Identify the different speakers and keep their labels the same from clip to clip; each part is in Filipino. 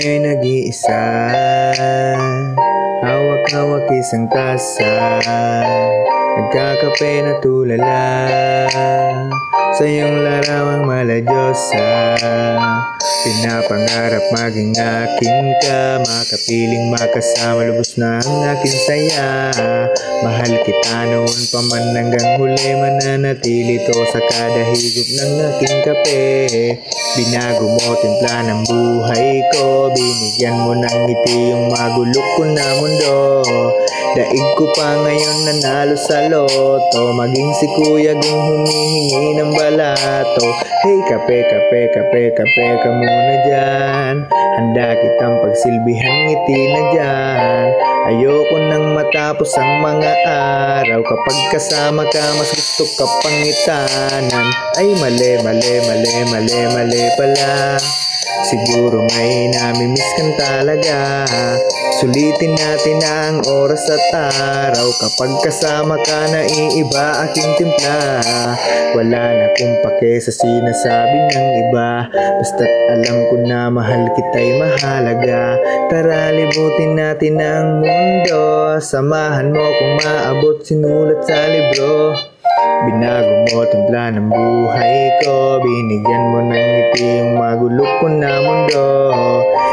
Speaker 1: ngayon'y nag-iisa, hawak-hawak isang tasa, nagkakape na tulala sa iyong larawang maladyosa. Pinapangarap maging akin ka, makapiling makasama, lubos na ang aking saya. Mahal kita noon pa man hanggang huli, mananatili to sa kada higop ng aking kape. Binago mo timpla ng buhay ko, binigyan mo ng ngiti yung magulok ko na mundo. Daig ko pa ngayon nanalo sa loto, maging si kuya kung humihingi ng balato. Hey kape, kape, kape, kape ka muna dyan, handa kitang pagsilbihan, ngiti na dyan. Ayoko nang matapos ang mga araw, kapag kasama ka mas gusto ka pang itanan. Ay mali, mali, mali, mali, mali pala, siguro may namimiss kang talaga. Sulitin natin ang oras at araw, kapag kasama ka naiiba aking timpla. Wala na kung pake sa sinasabi ng iba, basta't alam ko na mahal kita'y mahalaga. Tara libutin natin ang mundo, samahan mo kung maabot sinulat sa libro. Binago mo timpla ng buhay ko, binigyan mo ng ngiti yung magulok ko na mundo.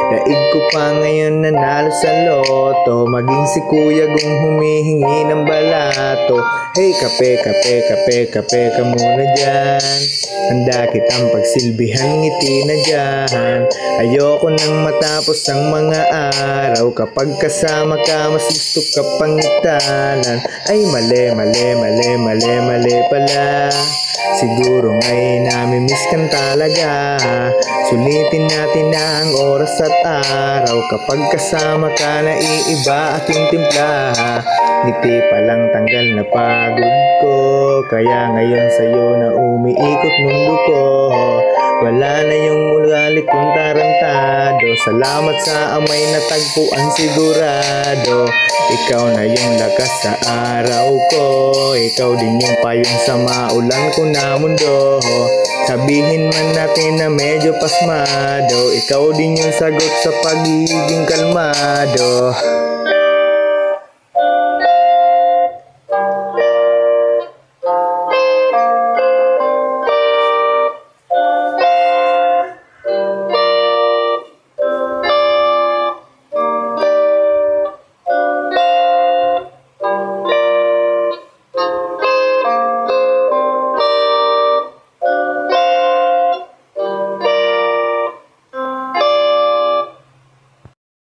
Speaker 1: Daig ko pa ngayon nanalo sa loto, maging si kuya kung humihingi ng balato. Hey kape, kape, kape, kape ka muna dyan, handa kitang pagsilbihan, ngiti na dyan. Ayoko nang matapos ang mga araw, kapag kasama ka mas gusto ka pang itanan. Ay mali, mali, mali, mali, mali pala, siguro may namimiss kang talaga. Sulitin natin ang oras at araw, kapag kasama ka naiiba aking timpla. Ngiti palang tanggal na pagod ko, kaya ngayon sa'yo na umiikot mundo ko. Wala na yung ugali kong tarantado, salamat sa amay na tagpuan sigurado. Ikaw na yung lakas sa araw ko, ikaw din yung payong sa maulan ko na mundo. Sabihin man natin na medyo pasmado, ikaw din yung sagot sa pagiging kalmado.